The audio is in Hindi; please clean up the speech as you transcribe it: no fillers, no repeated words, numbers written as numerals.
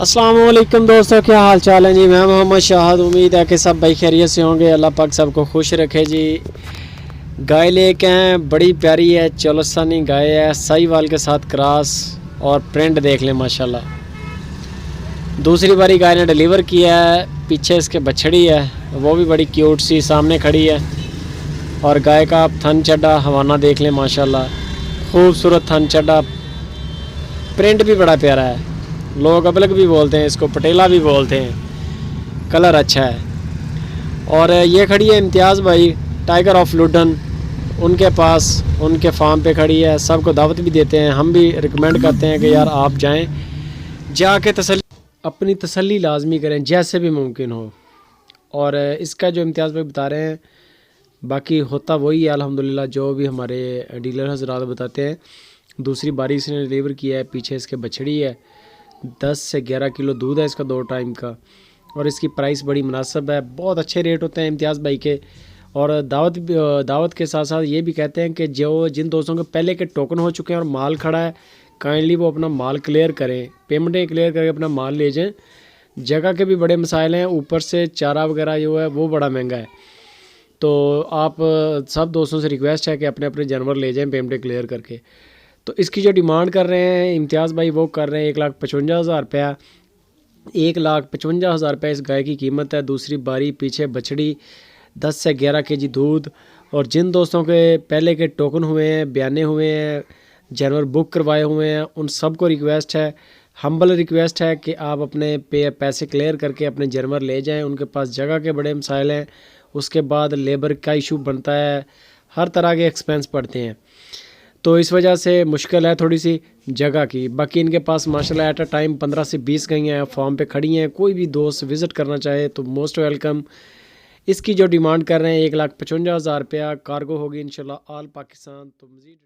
अस्सलाम वालेकुम दोस्तों, क्या हाल चाल है जी। मैं मोहम्मद शाहद। उम्मीद है कि सब भाई खैरियत से होंगे। अल्लाह पाक सबको खुश रखे जी। गाय लेके हैं, बड़ी प्यारी है, चोलस्तानी गाय है, साहीवाल के साथ क्रॉस। और प्रिंट देख लें माशाल्लाह। दूसरी बारी गाय ने डिलीवर किया है। पीछे इसके बछड़ी है, वो भी बड़ी क्यूट सी सामने खड़ी है। और गाय का थन चड्डा हवाना देख लें माशाल्लाह, खूबसूरत थन चड्डा। प्रिंट भी बड़ा प्यारा है। लोग अबलग भी बोलते हैं इसको, पटेला भी बोलते हैं। कलर अच्छा है। और ये खड़ी है इम्तियाज़ भाई, टाइगर ऑफ लुडन, उनके पास, उनके फार्म पे खड़ी है। सबको दावत भी देते हैं, हम भी रिकमेंड करते हैं कि यार आप जाएं, जाके तसल्ली, अपनी तसल्ली लाजमी करें जैसे भी मुमकिन हो। और इसका जो इम्तियाज़ भाई बता रहे हैं, बाकी होता वही है अल्हम्दुलिल्लाह, जो भी हमारे डीलर हज़रात बताते हैं। दूसरी बारी इसने डिलीवर किया है। पीछे इसके बछड़ी है, 10 से 11 किलो दूध है इसका 2 टाइम का। और इसकी प्राइस बड़ी मुनासिब है, बहुत अच्छे रेट होते हैं इम्तियाज़ भाई के। और दावत के साथ साथ ये भी कहते हैं कि जो जिन दोस्तों के पहले के टोकन हो चुके हैं और माल खड़ा है, काइंडली वो अपना माल क्लियर करें, पेमेंटें क्लियर करके अपना माल ले जाएँ। जगह के भी बड़े मसाइल हैं, ऊपर से चारा वगैरह जो है वो बड़ा महंगा है। तो आप सब दोस्तों से रिक्वेस्ट है कि अपने अपने जानवर ले जाएँ पेमेंटें क्लियर करके। तो इसकी जो डिमांड कर रहे हैं इम्तियाज़ भाई, वो कर रहे हैं 1,55,000 रुपया। 1,55,000 रुपये इस गाय की कीमत है। दूसरी बारी, पीछे बछड़ी, 10 से 11 केजी दूध। और जिन दोस्तों के पहले के टोकन हुए हैं, बयाने हुए हैं, जानवर बुक करवाए हुए हैं, उन सब को रिक्वेस्ट है, हम्बल रिक्वेस्ट है कि आप अपने पैसे क्लियर करके अपने जानवर ले जाएं। उनके पास जगह के बड़े मसाइल हैं, उसके बाद लेबर का इशू बनता है, हर तरह के एक्सपेंस पड़ते हैं। तो इस वजह से मुश्किल है थोड़ी सी जगह की। बाकी इनके पास माशाल्लाह एट अ टाइम 15 से 20 गईं फॉर्म पे खड़ी हैं। कोई भी दोस्त विज़िट करना चाहे तो मोस्ट वेलकम। इसकी जो डिमांड कर रहे हैं 1,55,000 रुपया, कार्गो होगी इंशाल्लाह ऑल पाकिस्तान। तो मज़ीद